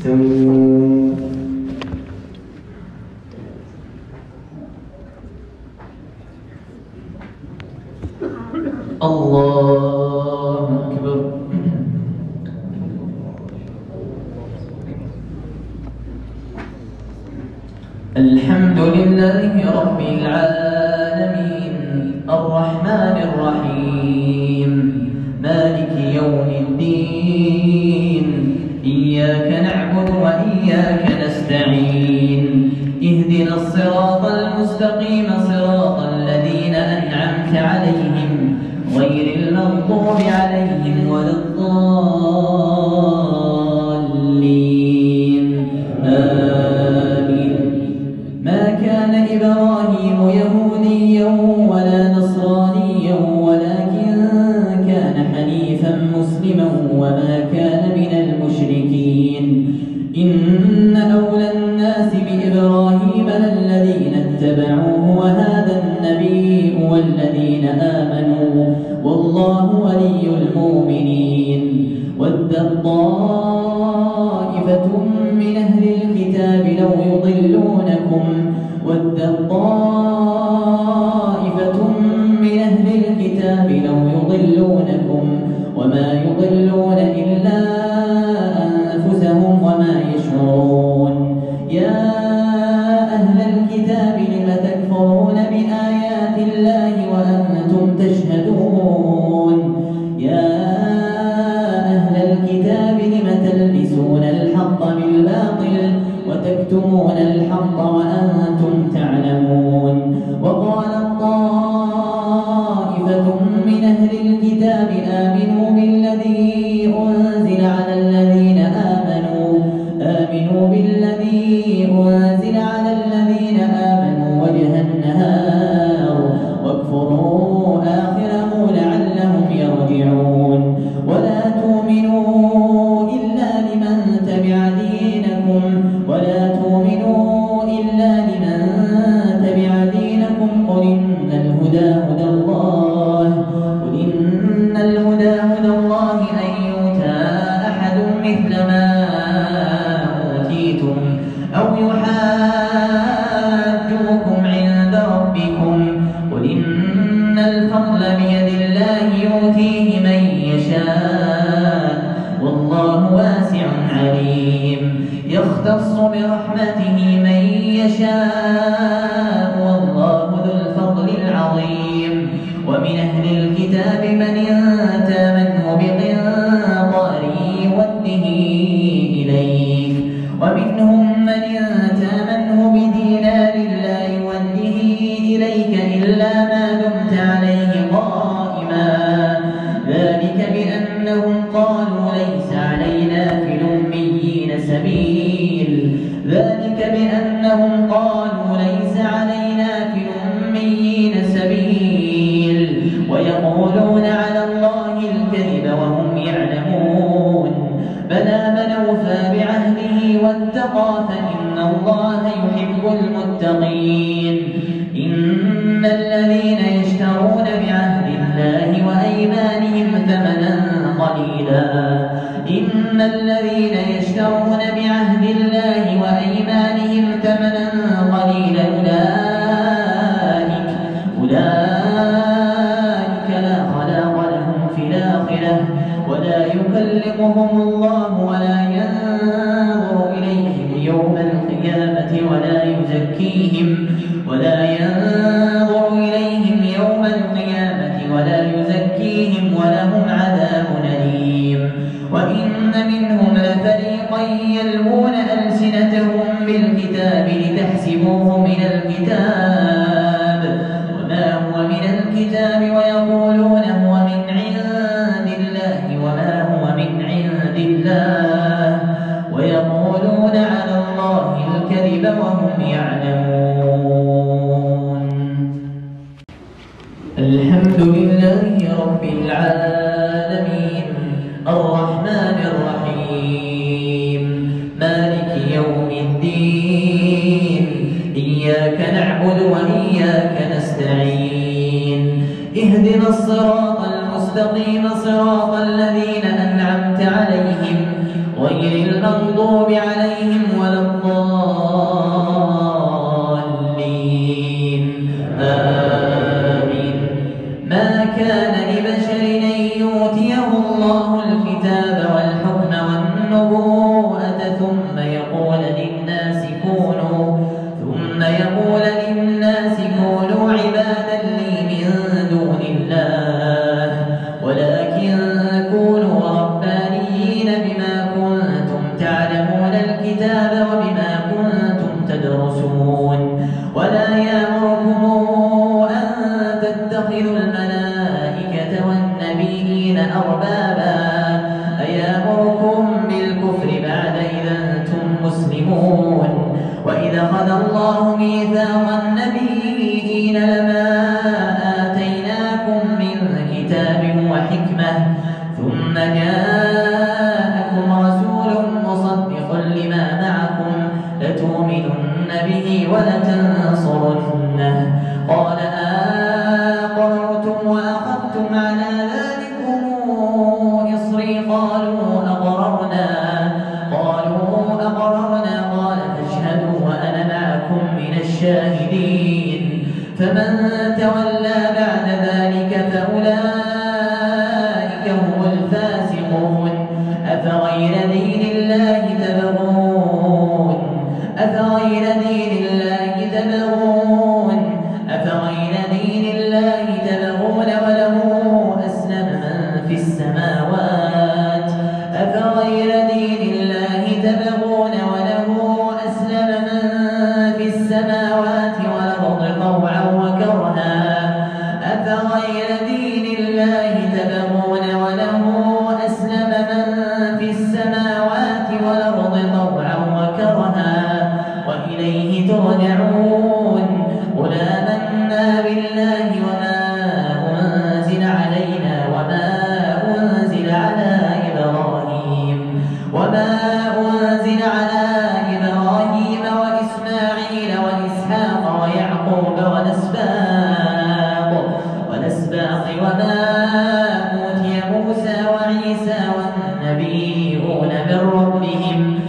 استووا. الله أكبر. الحمد لله رب العالمين الرحمن الرحيم مالك يوم الدين إياك نعبد وإياك نستعين اهدنا الصراط المستقيم صراط الذين أنعمت عليهم غير المغضوب عليهم ولا الضالين آمين. ما كان إبراهيم يهوديا ولا نصرانيا ولكن كان حنيفا مسلما وما كان من المشركين إن أولى الناس بإبراهيم للذين اتبعوه وهذا النبي والذين آمنوا والله ولي المؤمنين. ودت طائفة من أهل الكتاب لو يضلونكم وما يضلون إلا أنفسهم وما يشعرون. يا أهل الكتاب لم تكفرون بآيات الله وأنتم تشهدون. يا أهل الكتاب لم تلبسون الحق بالباطل وتكتمون الحق وأنتم تعلمون. وقالت طائفة من أهل الكتاب آمنوا بالذي أنزل على الذين آمنوا وجه النهار واكفروا آخره لعلهم يرجعون. ولا تؤمنوا إلا لمن تبع دينكم قل إن الهدى هدى الله أن يؤتى أحد مثل ما أوتيتم أو يحاجوكم عند ربكم قل إن الفضل بيد الله يؤتيه من يشاء والله واسع عليم. يختص برحمته من يشاء والله ذو الفضل العظيم. ومن أهل الكتاب من تامنه بقنطار يوده إليك ومنهم من تامنه بدينار لا يوده إليك إلا ما دمت عليه قائما ذلك بأنهم قالوا ليس علينا في الأميين سبيل ويقولون على الله الكذب وهم يعلمون. بلى من أوفى بعهده واتقى فإن الله يحب المتقين. إن الذين يشترون بعهد الله وأيمانهم ثمنا قليلا أولئك لا خلاق لهم في الآخرة ولا يكلمهم الله ولا ينظر إليهم يوم القيامة ولا يزكيهم ولهم عذاب أليم. وإن منهم لفريقا يلوون ألسنتهم بالكتاب لتحسبوه من الكتاب وما هو من الكتاب ويقولون هو من عند الله وما هو من عند الله ويقولون على الله الكذب وهم يعلمون. الحمد لله رب العالمين الرحمن الرحيم مالك يوم الدين إياك نعبد وإياك نستعين اهدنا الصراط المستقيم صراط الذين أنعمت عليهم غير المغضوب عليهم ولا الضالين آمين. ما كان لبشر أن يؤتيه الله الكتاب والحكم والنبوءة ثم يقول للناس كونوا عبادا لي من دون الله ولكن كونوا ربانيين بما كنتم تعلمون الكتاب وبما كنتم تدرسون ولا يأمركم أن تتخذوا الملائكة والنبيين أربابا أيأمركم بالكفر بعد إذا أنتم مسلمون وإذا أخذ الله ميثاق النبيين لما آتيناكم من كتاب وحكمة ثم جاءكم رسول مصدق لما معكم لتؤمنن به ولتنصرنه قال أقررتم وأخذتم على ذلكم إصري قالوا أقررنا قال فاشهدوا وأنا معكم من الشاهدين فمن تولى بعد ذلك فأولئك هم الفاسقون أفغير دين الله تبغون وله أسلم من في السماوات والأرض طوعا وكرها أفغير دين الله تبغون وله أسلم من في السماوات والأرض طوعا وكرها وإليه ترجعون قل آمنا بالله وما أنزل علينا وما أنزل على إبراهيم وإسماعيل وإسحاق ويعقوب والأسباط وما أوتي موسى وعيسى والنبيون من ربهم